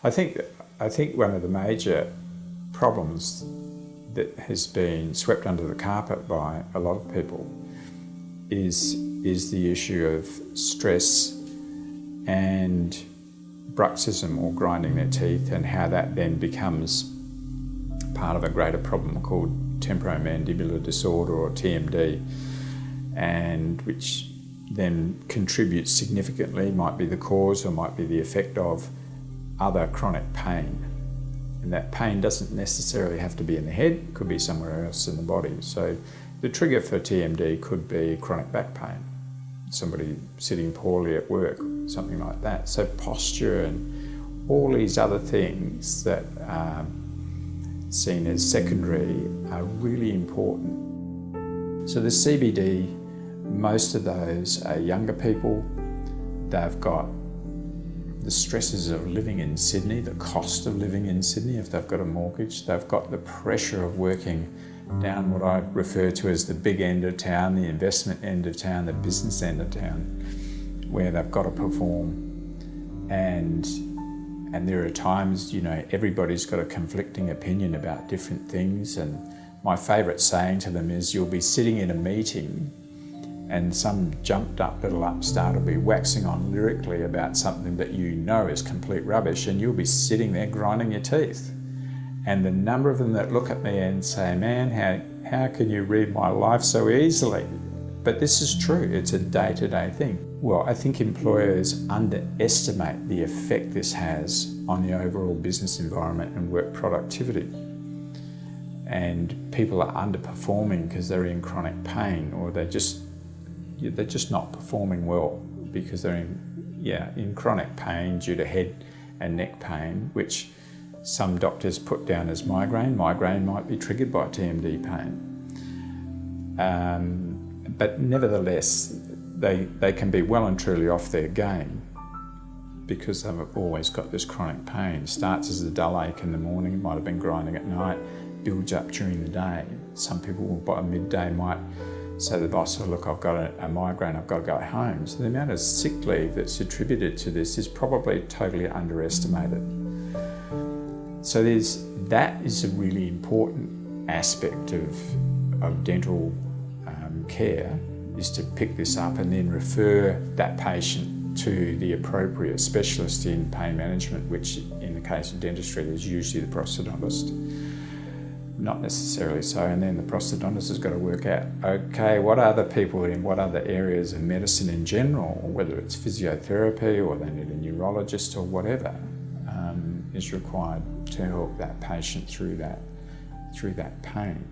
I think one of the major problems that has been swept under the carpet by a lot of people is the issue of stress and bruxism, or grinding their teeth, and how that then becomes part of a greater problem called Temporomandibular Disorder, or TMD, and which then contributes significantly, might be the cause or might be the effect of other chronic pain. And that pain doesn't necessarily have to be in the head, it could be somewhere else in the body. So the trigger for TMD could be chronic back pain, somebody sitting poorly at work, something like that. So posture and all these other things that are seen as secondary are really important. So the CBD, most of those are younger people. They've got the stresses of living in Sydney, the cost of living in Sydney if they've got a mortgage. They've got the pressure of working down what I refer to as the big end of town, the investment end of town, the business end of town, where they've got to perform. And there are times, everybody's got a conflicting opinion about different things. And my favourite saying to them is, you'll be sitting in a meeting and some jumped up little upstart will be waxing on lyrically about something that you know is complete rubbish, and you'll be sitting there grinding your teeth. And the number of them that look at me and say, man, how can you read my life so easily? But this is true, it's a day-to-day thing. Well, I think employers underestimate the effect this has on the overall business environment and work productivity. And people are underperforming because they're in chronic pain, or they're just not performing well because they're in chronic pain due to head and neck pain, which some doctors put down as migraine. Migraine might be triggered by TMD pain. But nevertheless, they can be well and truly off their game because they've always got this chronic pain. Starts as a dull ache in the morning, might have been grinding at night, builds up during the day. Some people by midday might say to the boss, oh, look, I've got a migraine, I've got to go home. So the amount of sick leave that's attributed to this is probably totally underestimated. So that is a really important aspect of dental care, is to pick this up and then refer that patient to the appropriate specialist in pain management, which in the case of dentistry is usually the prosthodontist. Not necessarily so, and then the prosthodontist has got to work out, okay, what other people in what other areas of medicine in general, whether it's physiotherapy or they need a neurologist or whatever, is required to help that patient through that pain.